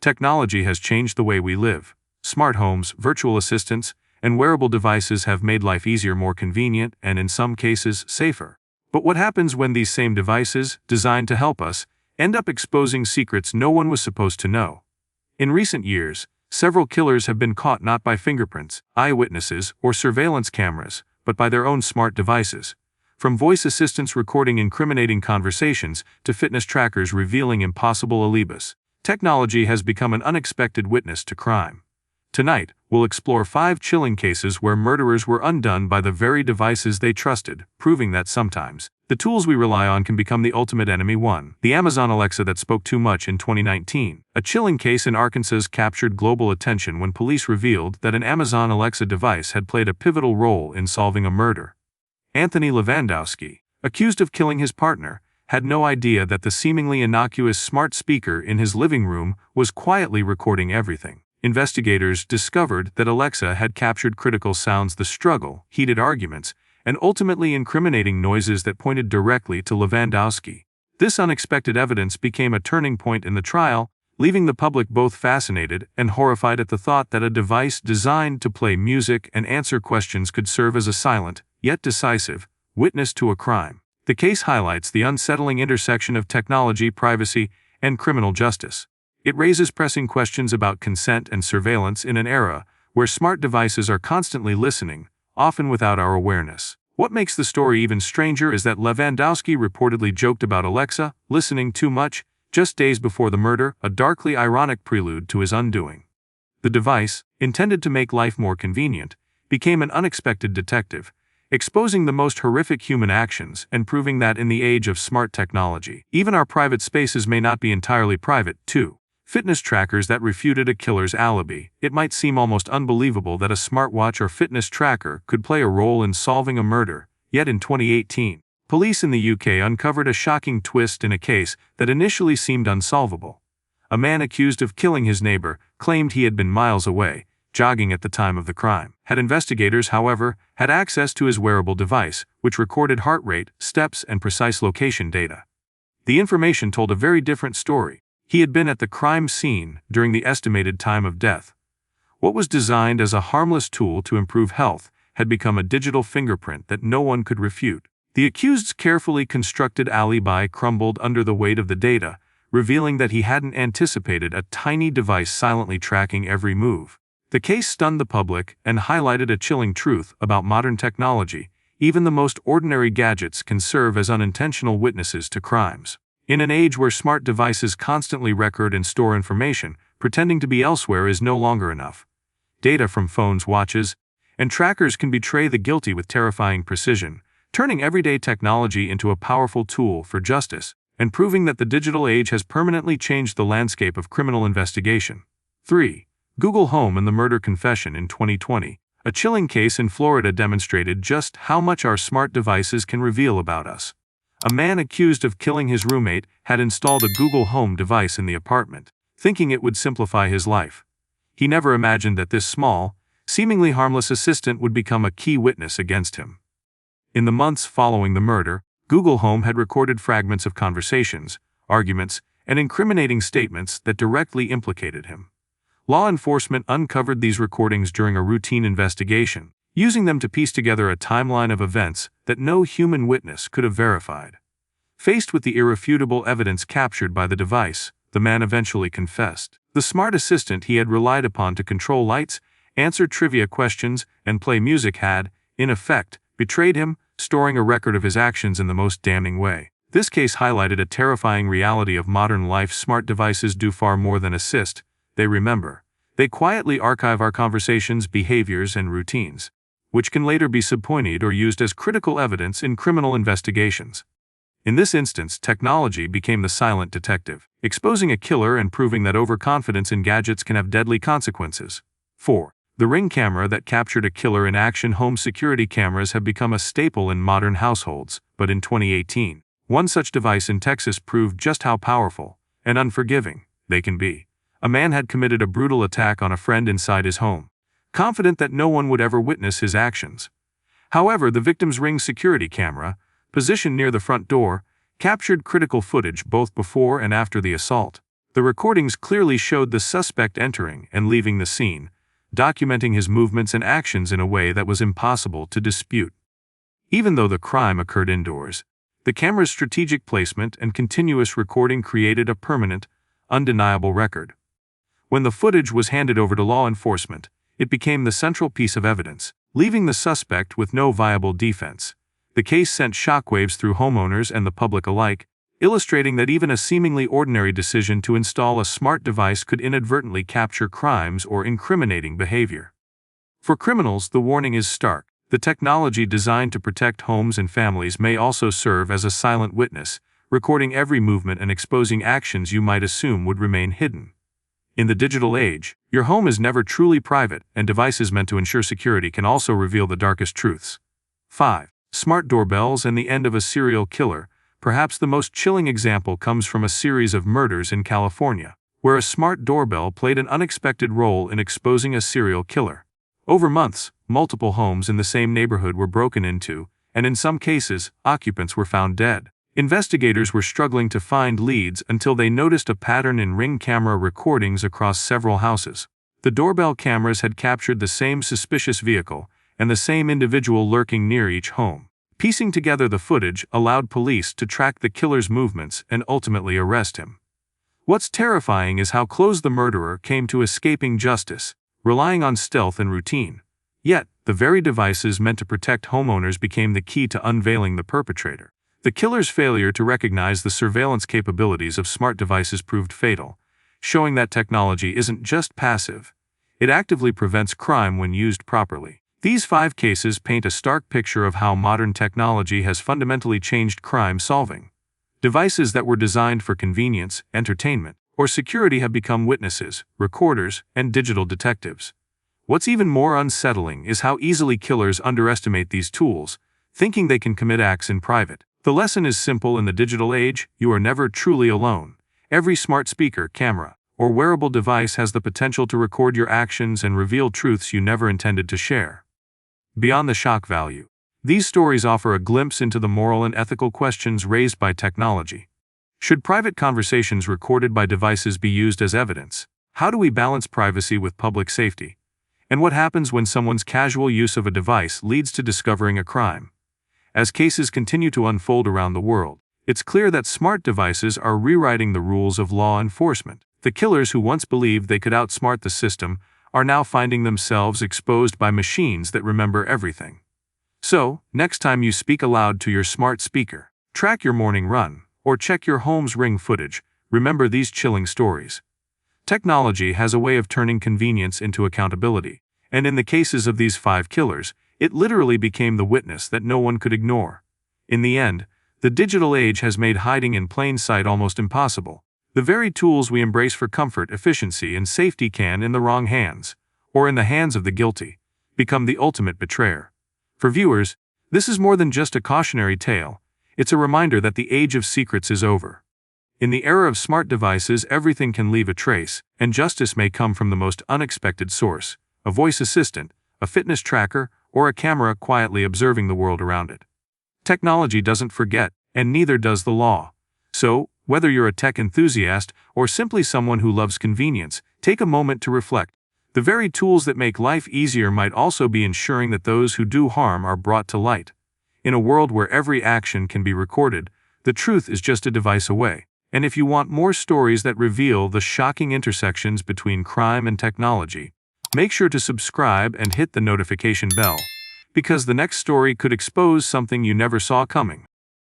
Technology has changed the way we live. Smart homes, virtual assistants, and wearable devices have made life easier, more convenient, and in some cases, safer. But what happens when these same devices, designed to help us, end up exposing secrets no one was supposed to know? In recent years, several killers have been caught not by fingerprints, eyewitnesses, or surveillance cameras, but by their own smart devices. From voice assistants recording incriminating conversations to fitness trackers revealing impossible alibis, technology has become an unexpected witness to crime. Tonight, we'll explore 5 chilling cases where murderers were undone by the very devices they trusted, proving that sometimes the tools we rely on can become the ultimate enemy. 1. The Amazon Alexa that spoke too much in 2019. A chilling case in Arkansas captured global attention when police revealed that an Amazon Alexa device had played a pivotal role in solving a murder. Anthony Lewandowski, accused of killing his partner, had no idea that the seemingly innocuous smart speaker in his living room was quietly recording everything. Investigators discovered that Alexa had captured critical sounds, the struggle, heated arguments, and ultimately incriminating noises that pointed directly to Lewandowski. This unexpected evidence became a turning point in the trial, leaving the public both fascinated and horrified at the thought that a device designed to play music and answer questions could serve as a silent, yet decisive, witness to a crime. The case highlights the unsettling intersection of technology, privacy, and criminal justice. It raises pressing questions about consent and surveillance in an era where smart devices are constantly listening, often without our awareness. What makes the story even stranger is that Lewandowski reportedly joked about Alexa listening too much just days before the murder, a darkly ironic prelude to his undoing. The device, intended to make life more convenient, became an unexpected detective, exposing the most horrific human actions and proving that in the age of smart technology, even our private spaces may not be entirely private. 2. Fitness trackers that refuted a killer's alibi. It might seem almost unbelievable that a smartwatch or fitness tracker could play a role in solving a murder, yet in 2018, police in the UK uncovered a shocking twist in a case that initially seemed unsolvable. A man accused of killing his neighbor claimed he had been miles away, jogging at the time of the crime. Had investigators, however, had access to his wearable device, which recorded heart rate, steps, and precise location data. The information told a very different story. He had been at the crime scene during the estimated time of death. What was designed as a harmless tool to improve health had become a digital fingerprint that no one could refute. The accused's carefully constructed alibi crumbled under the weight of the data, revealing that he hadn't anticipated a tiny device silently tracking every move. The case stunned the public and highlighted a chilling truth about modern technology. Even the most ordinary gadgets can serve as unintentional witnesses to crimes. In an age where smart devices constantly record and store information, pretending to be elsewhere is no longer enough. Data from phones, watches, and trackers can betray the guilty with terrifying precision, turning everyday technology into a powerful tool for justice, and proving that the digital age has permanently changed the landscape of criminal investigation. 3. Google Home and the murder confession in 2020. A chilling case in Florida demonstrated just how much our smart devices can reveal about us. A man accused of killing his roommate had installed a Google Home device in the apartment, thinking it would simplify his life. He never imagined that this small, seemingly harmless assistant would become a key witness against him. In the months following the murder, Google Home had recorded fragments of conversations, arguments, and incriminating statements that directly implicated him. Law enforcement uncovered these recordings during a routine investigation, using them to piece together a timeline of events that no human witness could have verified. Faced with the irrefutable evidence captured by the device, the man eventually confessed. The smart assistant he had relied upon to control lights, answer trivia questions, and play music had, in effect, betrayed him, storing a record of his actions in the most damning way. This case highlighted a terrifying reality of modern life. Smart devices do far more than assist, they remember. They quietly archive our conversations, behaviors, and routines, which can later be subpoenaed or used as critical evidence in criminal investigations. In this instance, technology became the silent detective, exposing a killer and proving that overconfidence in gadgets can have deadly consequences. 4. The Ring camera that captured a killer in action. Home security cameras have become a staple in modern households, but in 2018, one such device in Texas proved just how powerful and unforgiving they can be. A man had committed a brutal attack on a friend inside his home, confident that no one would ever witness his actions. However, the victim's Ring security camera, positioned near the front door, captured critical footage both before and after the assault. The recordings clearly showed the suspect entering and leaving the scene, documenting his movements and actions in a way that was impossible to dispute. Even though the crime occurred indoors, the camera's strategic placement and continuous recording created a permanent, undeniable record. When the footage was handed over to law enforcement, it became the central piece of evidence, leaving the suspect with no viable defense. The case sent shockwaves through homeowners and the public alike, illustrating that even a seemingly ordinary decision to install a smart device could inadvertently capture crimes or incriminating behavior. For criminals, the warning is stark. The technology designed to protect homes and families may also serve as a silent witness, recording every movement and exposing actions you might assume would remain hidden. In the digital age, your home is never truly private, and devices meant to ensure security can also reveal the darkest truths. 5. Smart doorbells and the end of a serial killer. Perhaps the most chilling example comes from a series of murders in California, where a smart doorbell played an unexpected role in exposing a serial killer. Over months, multiple homes in the same neighborhood were broken into, and in some cases, occupants were found dead. Investigators were struggling to find leads until they noticed a pattern in Ring camera recordings across several houses. The doorbell cameras had captured the same suspicious vehicle and the same individual lurking near each home. Piecing together the footage allowed police to track the killer's movements and ultimately arrest him. What's terrifying is how close the murderer came to escaping justice, relying on stealth and routine. Yet, the very devices meant to protect homeowners became the key to unveiling the perpetrator. The killer's failure to recognize the surveillance capabilities of smart devices proved fatal, showing that technology isn't just passive. It actively prevents crime when used properly. These 5 cases paint a stark picture of how modern technology has fundamentally changed crime solving. Devices that were designed for convenience, entertainment, or security have become witnesses, recorders, and digital detectives. What's even more unsettling is how easily killers underestimate these tools, thinking they can commit acts in private. The lesson is simple: in the digital age, you are never truly alone. Every smart speaker, camera, or wearable device has the potential to record your actions and reveal truths you never intended to share. Beyond the shock value, these stories offer a glimpse into the moral and ethical questions raised by technology. Should private conversations recorded by devices be used as evidence? How do we balance privacy with public safety? And what happens when someone's casual use of a device leads to discovering a crime? As cases continue to unfold around the world, it's clear that smart devices are rewriting the rules of law enforcement. The killers who once believed they could outsmart the system are now finding themselves exposed by machines that remember everything. So, next time you speak aloud to your smart speaker, track your morning run, or check your home's Ring footage, remember these chilling stories. Technology has a way of turning convenience into accountability, and in the cases of these 5 killers, it literally became the witness that no one could ignore. In the end, the digital age has made hiding in plain sight almost impossible. The very tools we embrace for comfort, efficiency, and safety can, in the wrong hands, or in the hands of the guilty, become the ultimate betrayer. For viewers, this is more than just a cautionary tale. It's a reminder that the age of secrets is over. In the era of smart devices, everything can leave a trace, and justice may come from the most unexpected source: a voice assistant, a fitness tracker, or a camera quietly observing the world around it. Technology doesn't forget, and neither does the law. So, whether you're a tech enthusiast or simply someone who loves convenience, take a moment to reflect. The very tools that make life easier might also be ensuring that those who do harm are brought to light. In a world where every action can be recorded, the truth is just a device away. And if you want more stories that reveal the shocking intersections between crime and technology, make sure to subscribe and hit the notification bell, because the next story could expose something you never saw coming.